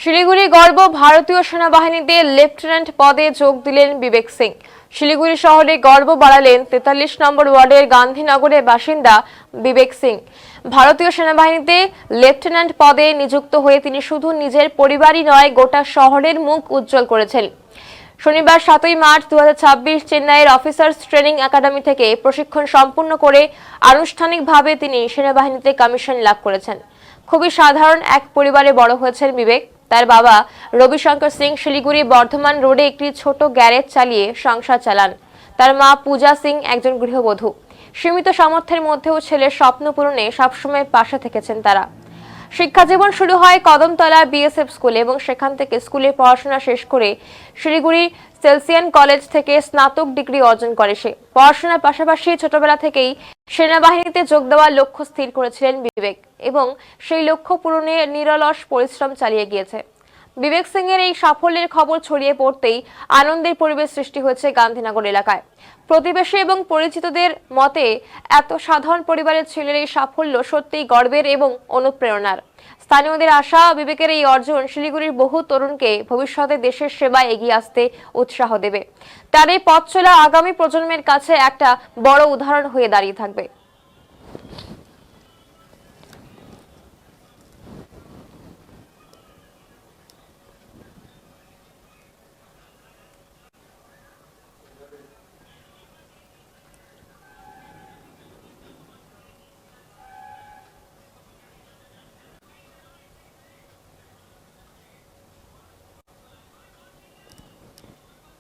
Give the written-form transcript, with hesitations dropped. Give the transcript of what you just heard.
শিলিগুড়ি গর্ব ভারতীয় সেনাবাহিনীতে লেফটেন্যান্ট পদে যোগ দিলেন বিবেক সিং। শিলিগুড়ি শহরে গর্ব বাড়ালেন 43 নম্বর ওয়ার্ডের গান্ধীনগরের বাসিন্দা বিবেক সিং। ভারতীয় সেনাবাহিনীতে লেফটেন্যান্ট পদে নিযুক্ত হয়ে তিনি শুধু নিজের পরিবারই নয়, গোটা শহরের মুখ উজ্জ্বল করেছেন। শনিবার 7ই মার্চ 2026 চেন্নাইয়ের অফিসার্স ট্রেনিং একাডেমি থেকে প্রশিক্ষণ সম্পূর্ণ করে আনুষ্ঠানিকভাবে তিনি সেনাবাহিনীতে কমিশন লাভ করেছেন। খুবই সাধারণ এক পরিবারে বড় হয়েছেন বিবেক। তার বাবা রবিশঙ্কর সিং শিলিগুড়ি বর্ধমান রোডে একটি ছোট গ্যারেজ চালিয়ে সংসার চালান। তার মা পূজা সিং একজন গৃহবধূ। সীমিত সামর্থ্যের মধ্যেও ছেলের স্বপ্ন পূরণে সবসময় পাশে থেকেছেন তারা। শিক্ষা জীবন শুরু হয় কদমতলা বিএসএফ স্কুলে এবং সেখান থেকে স্কুলে পড়াশোনা শেষ করে শিলিগুড়ি সেলসিয়ান কলেজ থেকে স্নাতক ডিগ্রি অর্জন করে সে। পড়াশোনার পাশাপাশি ছোটবেলা থেকেই সেনাবাহিনীতে যোগ দেওয়ার লক্ষ্য স্থির করেছিলেন বিবেক এবং সেই লক্ষ্য পূরণে নিরলস পরিশ্রম চালিয়ে গিয়েছে। বিবেক সিং এর এই সাফল্যের খবর ছড়িয়ে পড়তেই আনন্দের পরিবেশ সৃষ্টি হয়েছে গান্ধীনগর এলাকায়। প্রতিবেশী এবং পরিচিতদের মতে এত সাধারণ পরিবারের ছেলের এই সাফল্য সত্যিই গর্বের এবং অনুপ্রেরণার। স্থানীয়দের আশা, বিবেকের এই অর্জন শিলিগুড়ির বহু তরুণকে ভবিষ্যতে দেশের সেবায় এগিয়ে আসতে উৎসাহ দেবে। তার এই পথ চলা আগামী প্রজন্মের কাছে একটা বড় উদাহরণ হয়ে দাঁড়িয়ে থাকবে।